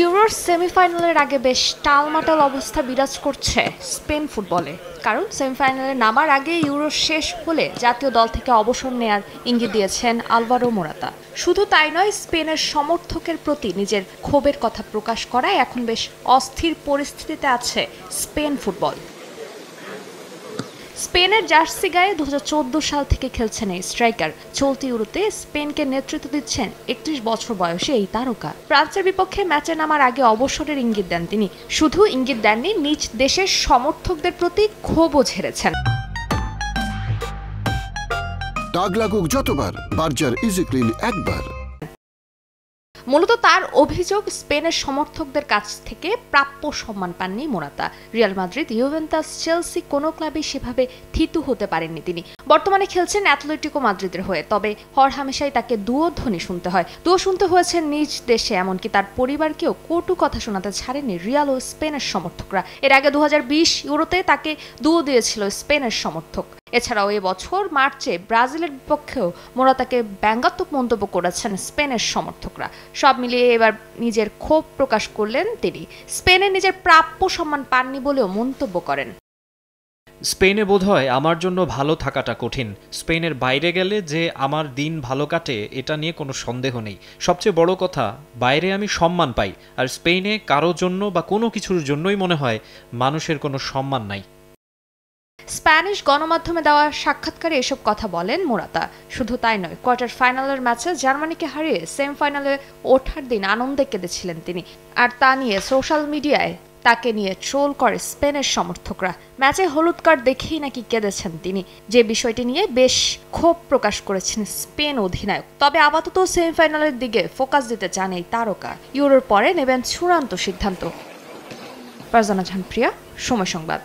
ইউরোর সেমিফাইনালের আগে বেশ টালমাটাল অবস্থা বিরাজ করছে স্পেন ফুটবলে। কারণ সেমিফাইনালে নামার আগে ইউরো শেষ হলে জাতীয় দল থেকে অবসর নেয়ার ইঙ্গিত দিয়েছেন আলভারো মোরাতা। শুধু তাই নয়, স্পেনের সমর্থকের প্রতি নিজের ক্ষোভের কথা প্রকাশ করায় এখন বেশ অস্থির পরিস্থিতিতে আছে স্পেন ফুটবল। স্পেনের জার্সি গায়ে 2014 সাল থেকে খেলছেন এই স্ট্রাইকার। চলতি ইউরোতে স্পেনকে নেতৃত্ব দিচ্ছেন 31 বছর বয়সী এই তারকা। ফ্রান্সের বিপক্ষে ম্যাচে নামার আগে অবসরের ইঙ্গিত দেন তিনি। শুধু ইঙ্গিত দেননি, নিজ দেশের সমর্থকদের প্রতি ক্ষোভও ঝেড়েছেন। দাগ লাগুক যতবার, বার্জার ইজি ক্লিন একবার। মূলত তার অভিযোগ, স্পেনের সমর্থকদের কাছ থেকে প্রাপ্য সম্মান পাননি Morata. Real Madrid, Juventus, Chelsea কোনো ক্লাবে সেভাবে থিতু হতে পারেননি তিনি। বর্তমানে খেলছেন অ্যাথলেটিকো মাদ্রিদের হয়ে, তবে হরহামেশাই তাকে দুয়োধ্বনি শুনতে হয়। শুনতে হয়েছে নিজ দেশে, এমনকি তার পরিবারকেও কটু কথা শোনাতে ছাড়েননি রিয়াল ও স্পেনের সমর্থকরা। এর আগে 2020 ইউরোতে তাকে দুয়ো দিয়েছিল স্পেনের সমর্থক। এছাড়াও এবছর মার্চে ব্রাজিলের বিপক্ষেও মোরাতাকে ব্যঙ্গাত্মক মন্তব্য করেছেন স্পেনের সমর্থকরা। সব মিলিয়ে এবার নিজের ক্ষোভ প্রকাশ করলেন তিনি। স্পেনে নিজের প্রাপ্য সম্মান পাননি বলেও মন্তব্য করেন। স্পেনে বোধহয় আমার জন্য ভালো থাকাটা কঠিন। স্পেনের বাইরে গেলে যে আমার দিন ভালো কাটে এটা নিয়ে কোনো সন্দেহ নেই। সবচেয়ে বড় কথা, বাইরে আমি সম্মান পাই, আর স্পেনে কারো জন্য বা কোনো কিছুর জন্যই মনে হয় মানুষের কোনো সম্মান নাই। স্প্যানিশ গণমাধ্যমে দেওয়া সাক্ষাৎকারে এসব কথা বলেন মোরাতা। শুধু তাই নয়, কোয়ার্টার ফাইনালের ম্যাচে জার্মানিকে হারিয়ে সেমিফাইনালে ওঠার দিন আনন্দে কেঁদেছিলেন তিনি। আর তা নিয়ে সোশ্যাল মিডিয়ায় তাকে নিয়ে ট্রোল করে স্পেনের সমর্থকরা। ম্যাচে হলুদ কার্ড দেখেই নাকি কেঁদেছেন তিনি, যে বিষয়টি নিয়ে বেশ ক্ষোভ প্রকাশ করেছেন স্পেন অধিনায়ক। তবে আপাতত সেমিফাইনালের দিকে ফোকাস দিতে চান এই তারকা। ইউরোর পরে নেবেন চূড়ান্ত সিদ্ধান্ত। ফারজানা জাহান প্রিয়া, সময় সংবাদ।